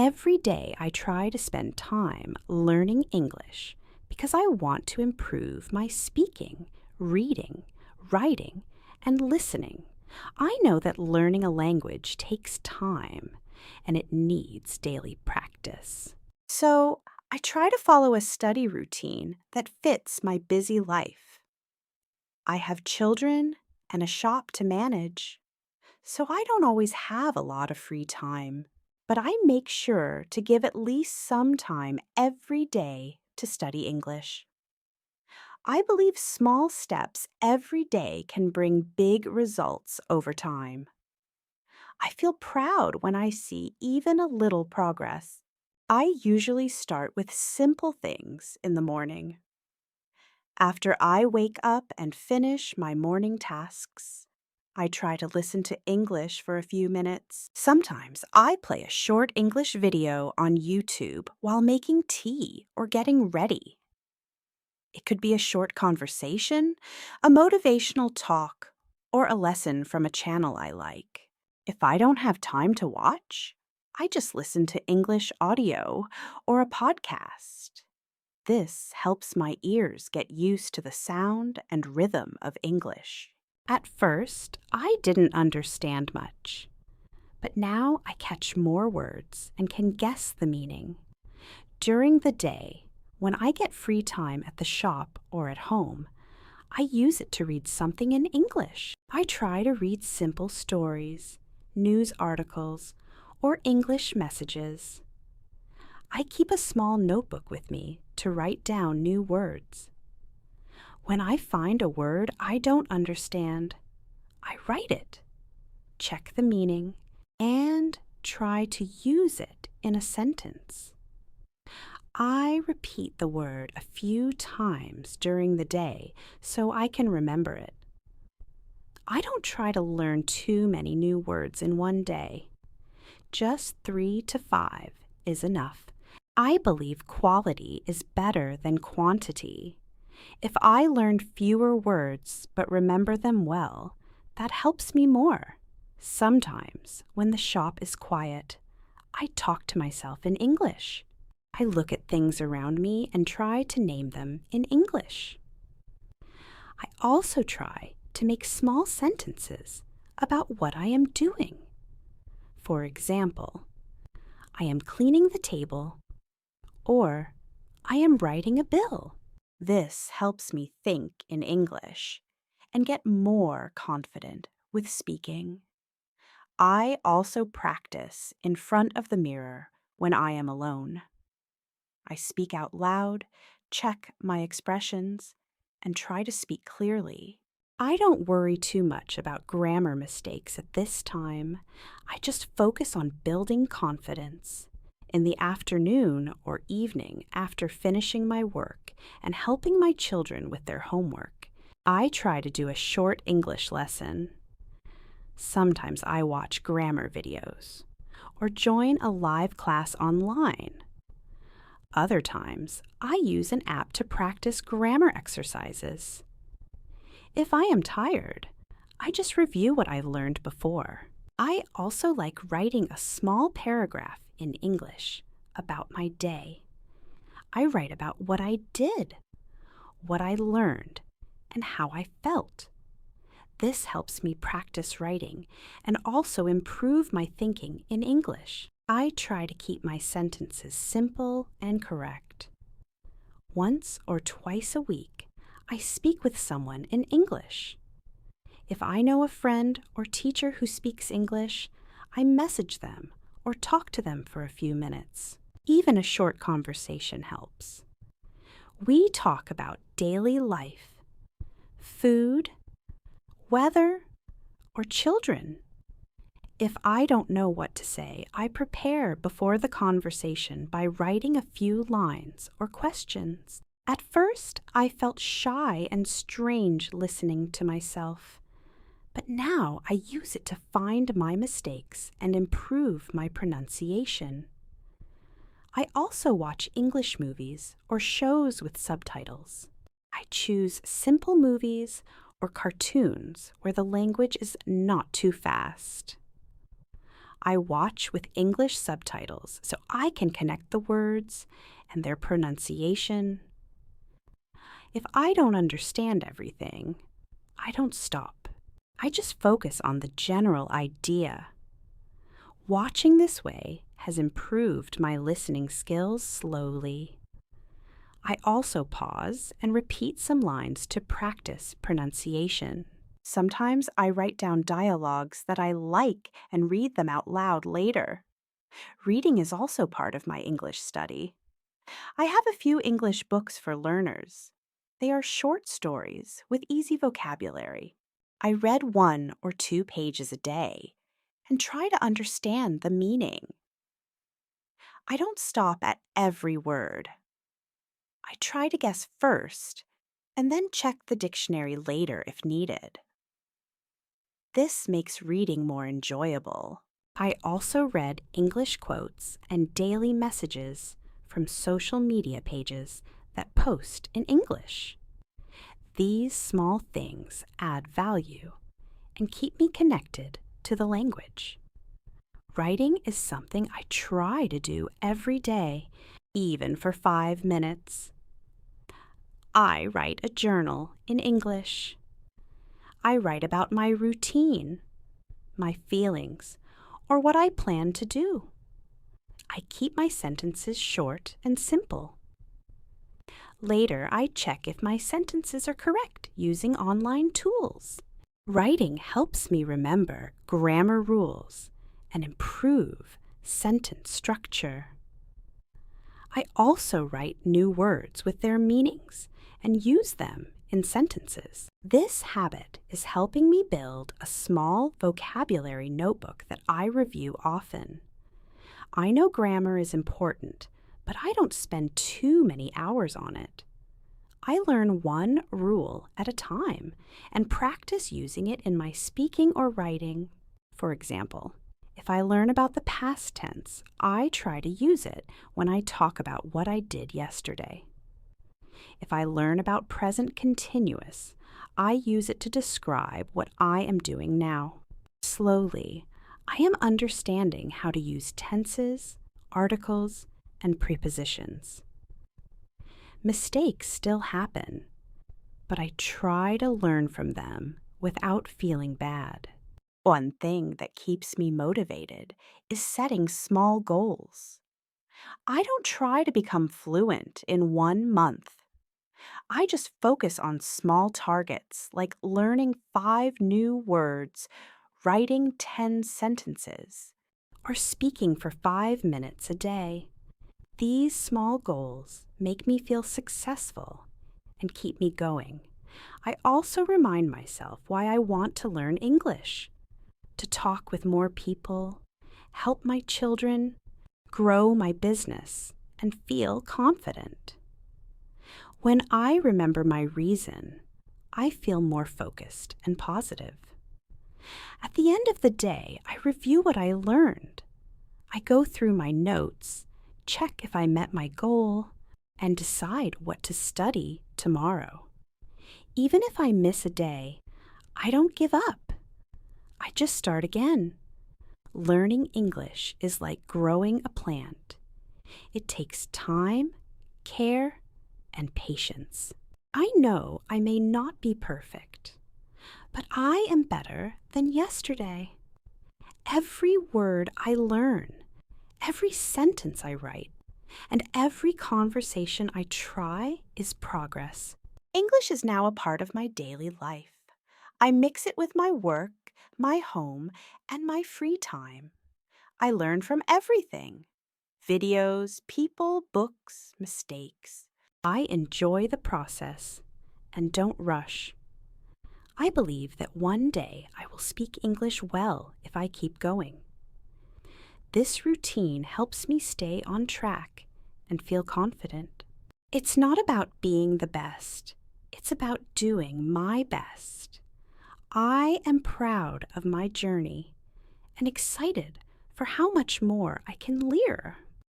Every day I try to spend time learning English because I want to improve my speaking, reading, writing, and listening. I know that learning a language takes time and it needs daily practice. So I try to follow a study routine that fits my busy life. I have children and a shop to manage, so I don't always have a lot of free time. But I make sure to give at least some time every day to study English. I believe small steps every day can bring big results over time. I feel proud when I see even a little progress. I usually start with simple things in the morning. After I wake up and finish my morning tasks, I try to listen to English for a few minutes. Sometimes I play a short English video on YouTube while making tea or getting ready. It could be a short conversation, a motivational talk, or a lesson from a channel I like. If I don't have time to watch, I just listen to English audio or a podcast. This helps my ears get used to the sound and rhythm of English. At first, I didn't understand much, but now I catch more words and can guess the meaning. During the day, when I get free time at the shop or at home, I use it to read something in English. I try to read simple stories, news articles, or English messages. I keep a small notebook with me to write down new words. When I find a word I don't understand, I write it, check the meaning, and try to use it in a sentence. I repeat the word a few times during the day so I can remember it. I don't try to learn too many new words in one day. Just 3 to 5 is enough. I believe quality is better than quantity. If I learn fewer words but remember them well, that helps me more. Sometimes, when the shop is quiet, I talk to myself in English. I look at things around me and try to name them in English. I also try to make small sentences about what I am doing. For example, I am cleaning the table, or I am writing a bill. This helps me think in English and get more confident with speaking. I also practice in front of the mirror when I am alone. I speak out loud, check my expressions, and try to speak clearly. I don't worry too much about grammar mistakes at this time. I just focus on building confidence. In the afternoon or evening after finishing my work and helping my children with their homework, I try to do a short English lesson. Sometimes I watch grammar videos or join a live class online. Other times, I use an app to practice grammar exercises. If I am tired, I just review what I learned before. I also like writing a small paragraph in English about my day. I write about what I did, what I learned, and how I felt. This helps me practice writing and also improve my thinking in English. I try to keep my sentences simple and correct. Once or twice a week, I speak with someone in English. If I know a friend or teacher who speaks English, I message them or talk to them for a few minutes. Even a short conversation helps. We talk about daily life, food, weather, or children. If I don't know what to say, I prepare before the conversation by writing a few lines or questions. At first, I felt shy and strange listening to myself. But now I use it to find my mistakes and improve my pronunciation. I also watch English movies or shows with subtitles. I choose simple movies or cartoons where the language is not too fast. I watch with English subtitles so I can connect the words and their pronunciation. If I don't understand everything, I don't stop. I just focus on the general idea. Watching this way has improved my listening skills slowly. I also pause and repeat some lines to practice pronunciation. Sometimes I write down dialogues that I like and read them out loud later. Reading is also part of my English study. I have a few English books for learners. They are short stories with easy vocabulary. I read 1 or 2 pages a day and try to understand the meaning. I don't stop at every word. I try to guess first and then check the dictionary later if needed. This makes reading more enjoyable. I also read English quotes and daily messages from social media pages that post in English. These small things add value and keep me connected to the language. Writing is something I try to do every day, even for 5 minutes. I write a journal in English. I write about my routine, my feelings, or what I plan to do. I keep my sentences short and simple. Later, I check if my sentences are correct using online tools. Writing helps me remember grammar rules and improve sentence structure. I also write new words with their meanings and use them in sentences. This habit is helping me build a small vocabulary notebook that I review often. I know grammar is important, but I don't spend too many hours on it. I learn one rule at a time and practice using it in my speaking or writing. For example, if I learn about the past tense, I try to use it when I talk about what I did yesterday. If I learn about present continuous, I use it to describe what I am doing now. Slowly, I am understanding how to use tenses, articles, and prepositions. Mistakes still happen, but I try to learn from them without feeling bad. One thing that keeps me motivated is setting small goals. I don't try to become fluent in 1 month. I just focus on small targets like learning 5 new words, writing 10 sentences, or speaking for 5 minutes a day. These small goals make me feel successful and keep me going. I also remind myself why I want to learn English: to talk with more people, help my children, grow my business, and feel confident. When I remember my reason, I feel more focused and positive. At the end of the day, I review what I learned. I go through my notes, check if I met my goal, and decide what to study tomorrow. Even if I miss a day, I don't give up. I just start again. Learning English is like growing a plant. It takes time, care, and patience. I know I may not be perfect, but I am better than yesterday. Every word I learn, every sentence I write, and every conversation I try is progress. English is now a part of my daily life. I mix it with my work, my home, and my free time. I learn from everything: videos, people, books, mistakes. I enjoy the process and don't rush. I believe that one day I will speak English well if I keep going. This routine helps me stay on track and feel confident. It's not about being the best. It's about doing my best. I am proud of my journey and excited for how much more I can learn.